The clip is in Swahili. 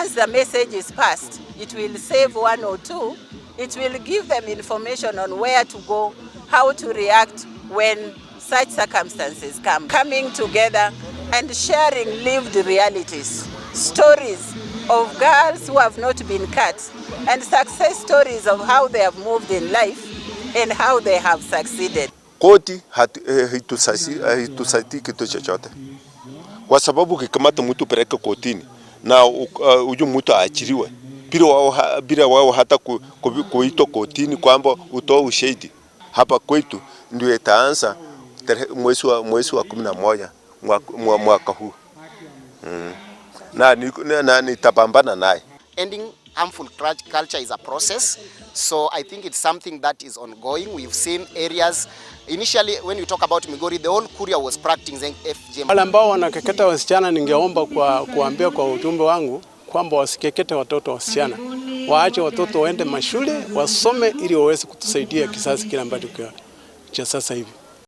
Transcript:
once the message is passed, it will save one or two. It will give them information on where to go, how to react when such circumstances come. Coming together and sharing lived realities, stories of girls who have not been cut, and success stories of how they have moved in life and how they have succeeded. Koti haitusaidii kitu chochote, kwa sababu kikamata mtu peleke kotini na huyu mtu aachiliwe bila wao hata kuitwa kotini kwamba utoe ushahidi. Hapa kwetu ndio itaanza mwezi wa 11 mwaka huu. Na nitapambana naye. Ending harmful culture is a process, so I think it's something that is ongoing. We've seen areas initially when we talk about Migori, the whole Kuria was practicing FGM. Wale ambao wanakeketa wasichana, ningeomba kuambia kwa ujumbe wangu kwamba wasikekete watoto wasichana, waache watoto waende mashule wasome ili waweze kutusaidia kizazi kile ambacho cha sasa hivi.